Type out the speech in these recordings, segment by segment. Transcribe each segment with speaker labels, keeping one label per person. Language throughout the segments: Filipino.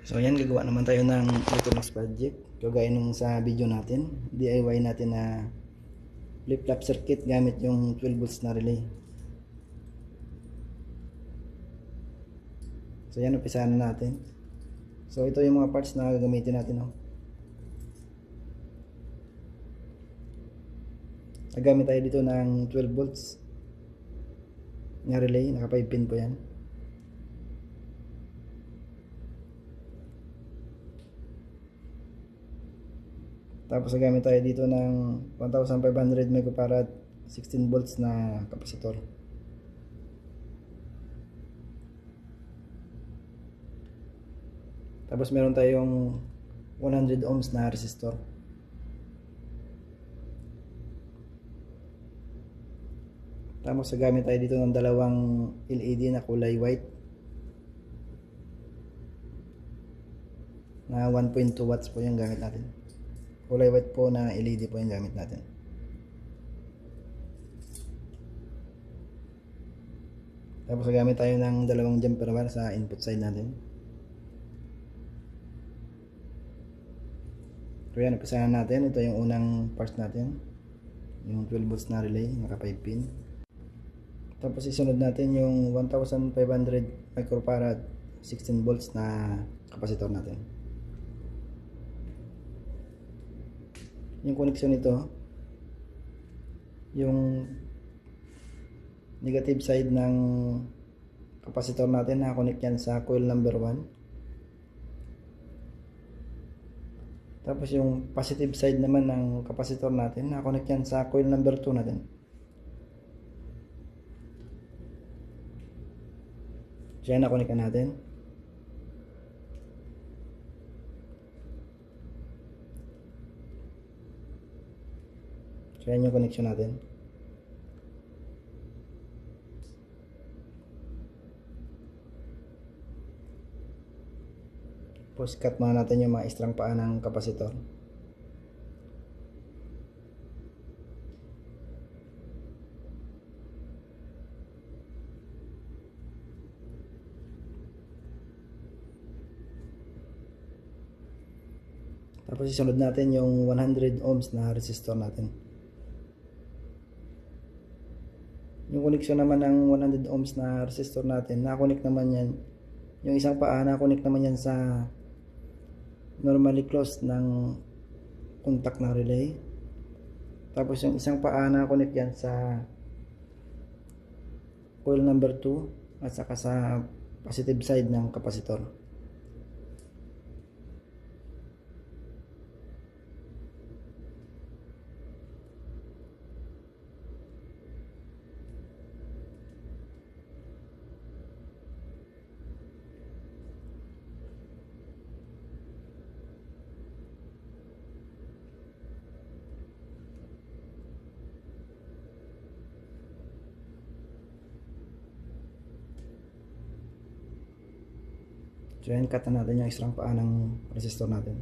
Speaker 1: So ayan, gagawa naman tayo ng electronics project. Kagaya nung sa video natin, DIY natin na flip-flop circuit gamit yung 12 volts na relay. So ayan, umpisahan na natin. So ito yung mga parts na gagamitin natin. Nagamit tayo dito ng 12 volts na relay, naka 5 pin po yan. Tapos nagamit tayo dito ng 1500 megafarad 16 volts na kapasitor. Tapos meron tayong 100 ohms na resistor. Tapos nagamit tayo dito ng dalawang LED na kulay white na 1.2 watts po yung gamit natin. Kulay white po na LED po yung gamit natin. Tapos nagamit tayo ng dalawang jumper wire sa input side natin. So yan, umpisahan natin. Ito yung unang parts natin, yung 12 volts na relay, naka 5 pin. Tapos isunod natin yung 1500 microfarad 16 volts na kapasitor natin. Yung connection nito, yung negative side ng kapasitor natin, nakakonect yan sa coil number 1. Tapos yung positive side naman ng kapasitor natin, nakakonect yan sa coil number 2 natin. So yan, nakonect na natin. So yan yung connection natin. Tapos cut muna natin yung mga extrang paa ng kapasitor. Tapos isunod natin yung 100 ohms na resistor natin. Yung connection naman ng 100 ohms na resistor natin, nakakonect naman yan. Yung isang paa, nakakonect naman yan sa normally closed ng contact ng relay. Tapos yung isang paa, nakakonect yan sa coil number 2 at saka sa positive side ng kapasitor. So yan, cut na natin yung extra paa ng resistor natin.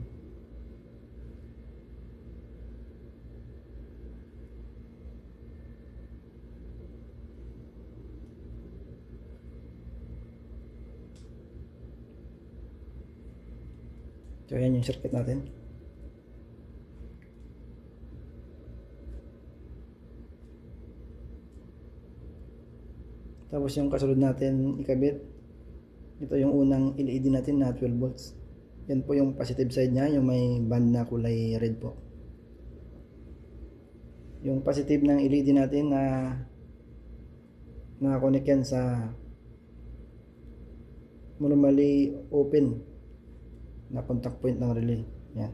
Speaker 1: So yan yung circuit natin. Tapos yung kasunod natin ikabit, ito yung unang LED natin na 12 volts. Yan po yung positive side niya, yung may band na kulay red po. Yung positive ng LED natin na nakakonect yan sa normally open na contact point ng relay. Yan.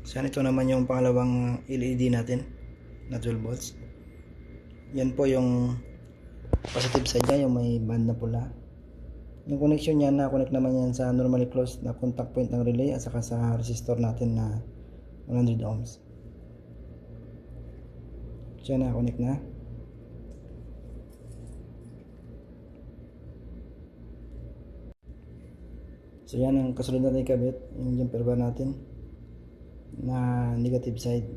Speaker 1: So ito naman yung pangalawang LED natin na 12 volts. Yan po yung positive side niya, yung may band na pula. Yung connection niya, na-connect naman yan sa normally closed na contact point ng relay at saka sa resistor natin na 100 ohms. So yan, na-connect na. So yan ang kasunod natin ikabit, yung jumper bar natin na negative side.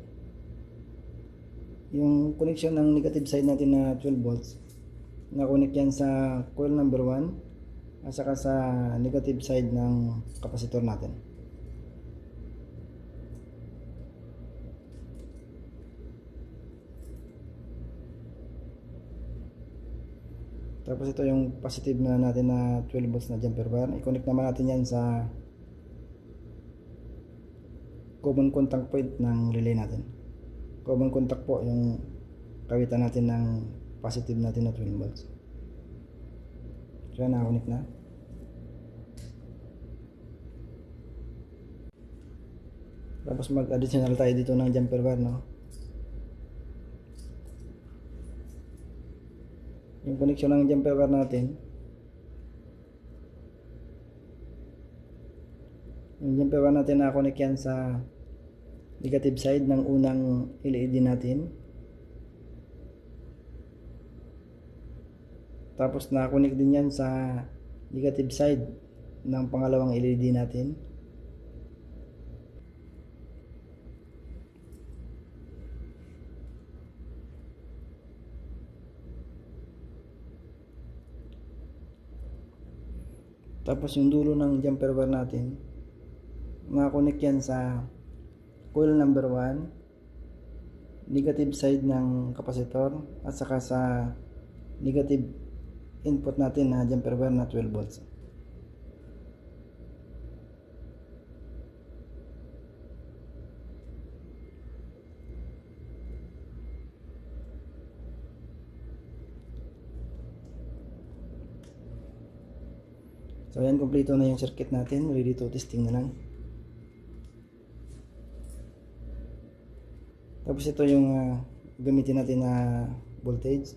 Speaker 1: Yung connection ng negative side natin na 12 volts, na-connect yan sa coil number 1 at saka sa negative side ng capacitor natin. Tapos ito yung positive na natin na 12 volts na jumper wire. I-connect naman natin yan sa common contact point ng relay natin. Common contact po yung kawitan natin ng positive natin na 12 volts. So yan, nakakonect na. Tapos mag-additional tayo dito ng jumper wire, no? Yung connection ng jumper wire natin, yung jumper wire natin nakakonect yan sa negative side ng unang LED natin. Tapos nakakonect din yan sa negative side ng pangalawang LED natin. Tapos yung dulo ng jumper wire natin, nakakonect yan sa coil number 1, negative side ng capacitor, at saka sa negative input natin na jumper wire na 12 volts. So ayan, kompleto na yung circuit natin. Ready to testing na lang. Tapos ito yung gamitin natin na voltage.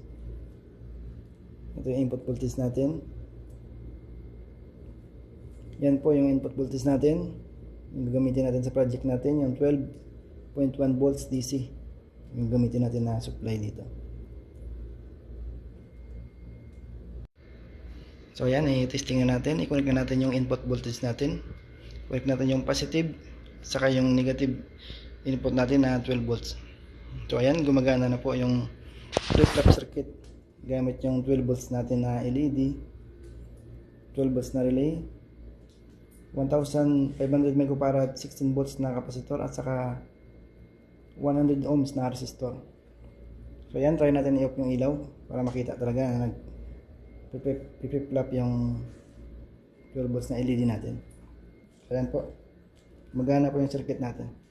Speaker 1: Ito yung input voltage natin. Yan po yung input voltage natin. Yung gamitin natin sa project natin, yung 12.1 volts DC. Yung gamitin natin na supply dito. So ayan, i-testing na natin. I-connect na natin yung input voltage natin. Connect natin yung positive saka yung negative input natin na 12 volts. So ayan, gumagana na po yung flip-flop circuit gamit yung 12 volts natin na LED, 12 volts na relay, 1500 microfarad 16 volts na capacitor, at saka 100 ohms na resistor. So ayan, try natin i-off yung ilaw para makita talaga na flip-flop yung 12 volts na LED natin. So ayan po, magana po yung circuit natin.